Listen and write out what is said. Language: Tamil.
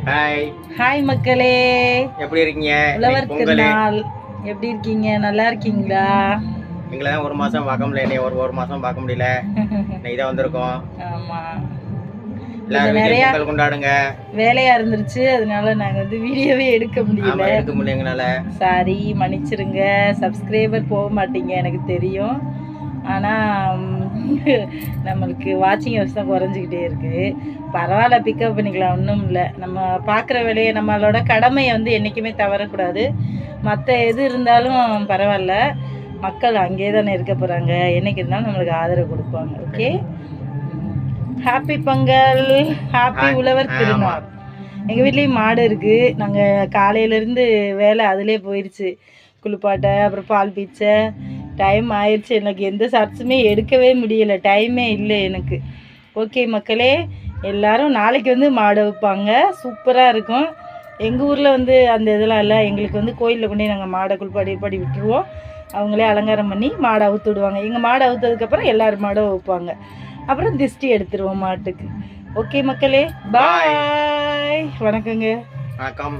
ஹாய் ஹாய் மக்களே, எப்படி இருக்கீங்க? உழவர் திருநாள் எப்படி இருக்கீங்க? நல்லா இருக்கீங்களா? எங்களை தான் ஒரு மாசம் பார்க்க முடியல, என்னை ஒரு மாசம் பார்க்க முடியல. இன்னைக்கு தான் வந்திருக்கோம். ஆமா, எல்லாரும் நிறைய பொங்கல் கொண்டாடுங்க. வேலையா இருந்துருச்சு, அதனால நாங்க வந்து வீடியோவே எடுக்க முடியல. எடுக்க முடியல எங்களால. சாரி, மன்னிச்சிருங்க. சப்ஸ்கிரைபர் போக மாட்டீங்க எனக்கு தெரியும். ஆனால் நம்மளுக்கு வாட்சிங் ஹவர்ஸ் தான் குறைஞ்சிக்கிட்டே இருக்குது. பரவாயில்ல, பிக்கப் பண்ணிக்கலாம், ஒன்றும் இல்லை. நம்ம பார்க்குற வேலையை, நம்மளோட கடமையை வந்து என்றைக்குமே தவறக்கூடாது. மற்ற எது இருந்தாலும் பரவாயில்ல, மக்கள் அங்கே தானே இருக்க போகிறாங்க. என்றைக்கு இருந்தாலும் நம்மளுக்கு ஆதரவு கொடுப்பாங்க. ஓகே, ஹாப்பி பொங்கல், ஹாப்பி உழவர் திருநாள். எங்கள் வீட்லேயும் மாடு இருக்குது. நாங்கள் காலையிலேருந்து வேலை அதிலே போயிடுச்சு. குளிப்பாட்டை, அப்புறம் பால் பீச்சை, டைம் ஆயிடுச்சு. எனக்கு எந்த ஷார்ட்ஸுமே எடுக்கவே முடியலை, டைமே இல்லை எனக்கு. ஓகே மக்களே, எல்லோரும் நாளைக்கு வந்து மாடை வைப்பாங்க, சூப்பராக இருக்கும். எங்கள் ஊரில் வந்து அந்த இதெல்லாம் இல்லை. எங்களுக்கு வந்து கோயிலில் கொண்டு நாங்கள் மாடை குளிப்பாடி விட்டுருவோம். அவங்களே அலங்காரம் பண்ணி மாடை அவுத்து விடுவாங்க. எங்கள் மாடை அவுத்ததுக்கப்புறம் எல்லோரும் மாடும் வைப்பாங்க. அப்புறம் திஷ்டி எடுத்துருவோம் மாட்டுக்கு. ஓகே மக்களே, பாய். வணக்கங்க. வணக்கம்.